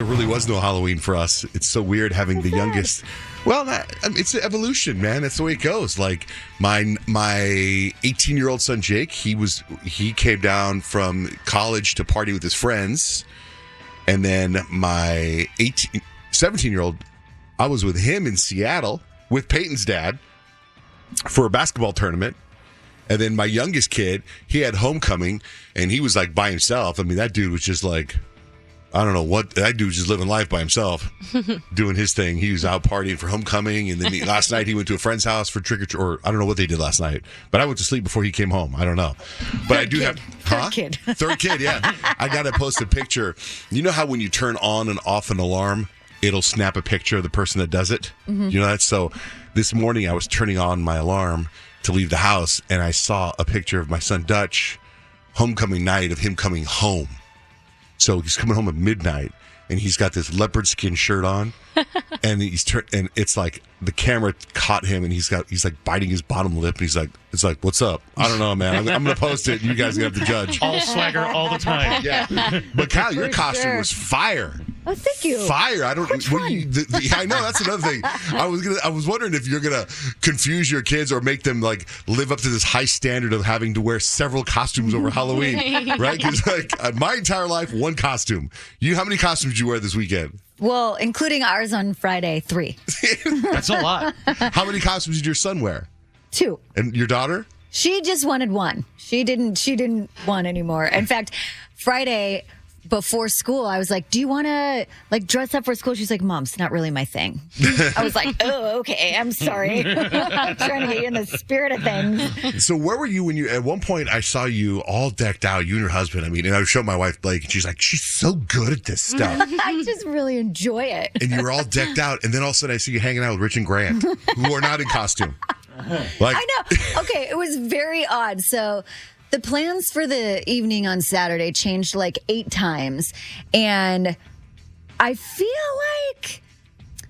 There really was no Halloween for us. It's so weird having the youngest. Well, it's an evolution, man. That's the way it goes. Like my 18-year-old son Jake, he came down from college to party with his friends, and then my 17-year-old, I was with him in Seattle with Peyton's dad for a basketball tournament. And then my youngest kid, he had homecoming, and he was like by himself. I mean, that dude was just like, I don't know what, that dude was just living life by himself, doing his thing. He was out partying for homecoming, and then last night he went to a friend's house for trick or treat, or I don't know what they did last night. But I went to sleep before he came home. I don't know. But I do have third kid, yeah. I got to post a picture. You know how when you turn on and off an alarm, it'll snap a picture of the person that does it? Mm-hmm. You know that? So this morning I was turning on my alarm to leave the house, and I saw a picture of my son Dutch, homecoming night, of him coming home. So he's coming home at midnight, and he's got this leopard skin shirt on, and and it's like the camera caught him, and he's like biting his bottom lip, and it's like, what's up? I don't know, man. I'm going to post it, and you guys are going to have to judge. All swagger all the time. Yeah. But Kyle, your costume was fire. Oh, thank you. Fire! I don't. I know that's another thing. I was wondering if you're gonna confuse your kids or make them like live up to this high standard of having to wear several costumes over Halloween, right? Because like my entire life, one costume. How many costumes did you wear this weekend? Well, including ours on Friday, 3. That's a lot. How many costumes did your son wear? 2. And your daughter? She just wanted 1. She didn't want anymore. In fact, Friday before school, I was like, do you want to like dress up for school? She's like, Mom, it's not really my thing. I was like, oh, okay. I'm sorry. I'm trying to get you in the spirit of things. So where were you when at one point I saw you all decked out, you and your husband. I mean, and I showed my wife Blake, and she's like, she's so good at this stuff. I just really enjoy it. And you were all decked out. And then all of a sudden I see you hanging out with Rich and Grant, who are not in costume. Like, I know. Okay. It was very odd. So the plans for the evening on Saturday changed like 8 times. And I feel like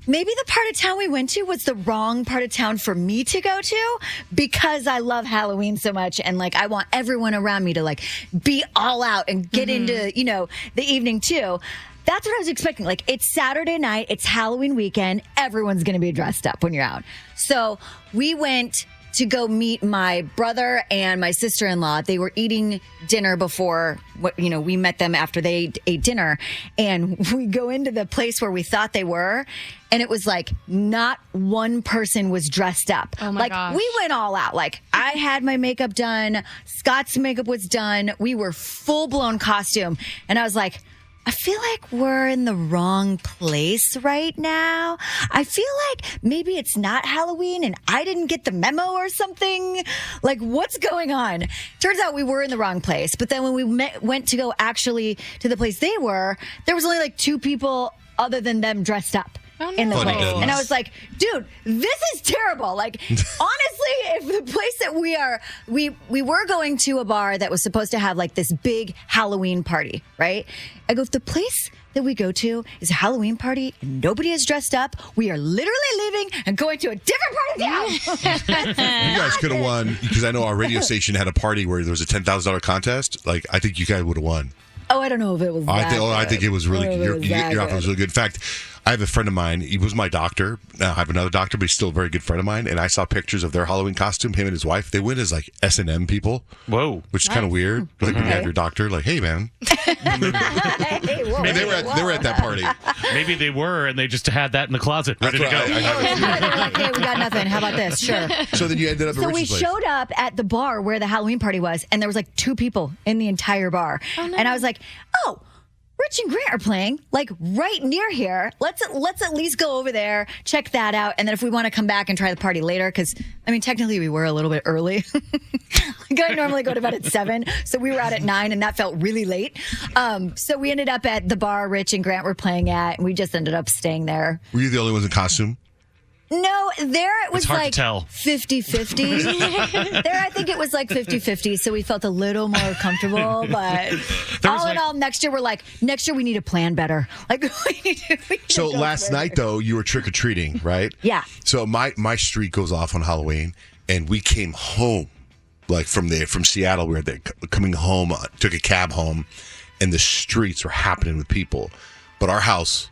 maybe the part of town we went to was the wrong part of town for me to go to, because I love Halloween so much. And like, I want everyone around me to like be all out and get into, the evening too. That's what I was expecting. Like, it's Saturday night. It's Halloween weekend. Everyone's going to be dressed up when you're out. So we went to go meet my brother and my sister-in-law. They were eating dinner before, we met them after they ate dinner. And we go into the place where we thought they were, and it was like not one person was dressed up. Oh my gosh. We went all out. Like, I had my makeup done. Scott's makeup was done. We were full-blown costume. And I was like, I feel like we're in the wrong place right now. I feel like maybe it's not Halloween and I didn't get the memo or something. Like, what's going on? Turns out we were in the wrong place. But then when we went to go actually to the place they were, there was only like 2 people other than them dressed up. Oh, no. In the Funny place. goodness. And I was like, dude, this is terrible. Like, honestly, if the place that we were going to a bar that was supposed to have like this big Halloween party, right? I go, if the place that we go to is a Halloween party and nobody is dressed up, we are literally leaving and going to a different part of town. you guys could have won, because I know our radio station had a party where there was a $10,000 contest. Like, I think you guys would have won. Oh, I don't know if it was that I think it was really good. Your offer was really good. In fact, I have a friend of mine. He was my doctor. Now I have another doctor, but he's still a very good friend of mine. And I saw pictures of their Halloween costume, him and his wife. They went as like S&M people. Whoa. Which is kind of weird. Like when you have your doctor, like, hey, man. Hey, whoa, And they were at that party. Maybe they were, and they just had that in the closet, ready to go. Okay, we got nothing. How about this? Sure. So then you ended up at So we Rich's place. showed up at the bar where the Halloween party was, and there was like 2 people in the entire bar. Oh, no. And I was like, oh, Rich and Grant are playing like right near here. Let's at least go over there, check that out. And then if we want to come back and try the party later, because I mean, technically we were a little bit early. Like, I normally go to bed at 7. So we were out at 9 and that felt really late. So we ended up at the bar Rich and Grant were playing at, and we just ended up staying there. Were you the only ones in costume? No, there it was hard to like tell. 50-50. There, I think it was like 50-50, so we felt a little more comfortable. But all in all, next year we need to plan better. Like, we need to So go last further. night, though, you were trick-or-treating, right? Yeah. So my streak goes off on Halloween, and we came home, like from Seattle. We were there, coming home, took a cab home, and the streets were happening with people. But our house,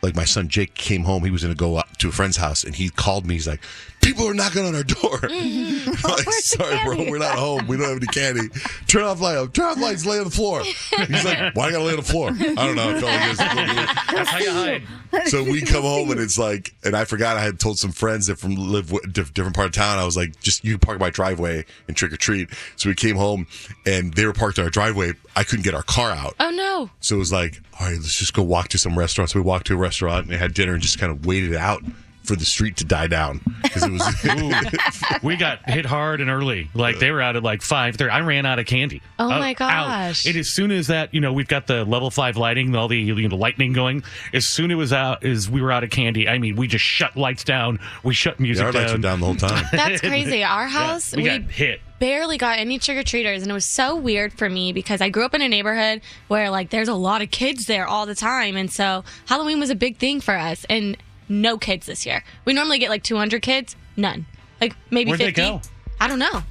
like my son Jake came home. He was going to go out to a friend's house, and he called me. He's like, people are knocking on our door. I'm like, sorry, bro, we're not home. We don't have any candy. Turn off lights, lay on the floor. He's like, why I got to lay on the floor? I don't know. I felt like it was a little weird. That's how you hide. So we come home and it's like, and I forgot I had told some friends that live different part of town. I was like, just you can park my driveway and trick or treat. So we came home and they were parked in our driveway. I couldn't get our car out. Oh no! So it was like, all right, let's just go walk to some restaurant. So we walked to a restaurant and had dinner and just kind of waited it out for the street to die down because it was. We got hit hard and early. Like they were out at like 5:30. I ran out of candy. Oh my Out. gosh! And as soon as that, we've got the level 5 lighting, all the lightning going. As soon as we were out of candy, I mean, we just shut lights down. We shut music Our lights were down the whole time. That's crazy. Our house, we got hit. barely got any trick-or-treaters, and it was so weird for me because I grew up in a neighborhood where like there's a lot of kids there all the time, and so Halloween was a big thing for us, and no kids this year. We normally get like 200 kids, none. Like maybe Where'd 50. they go? I don't know.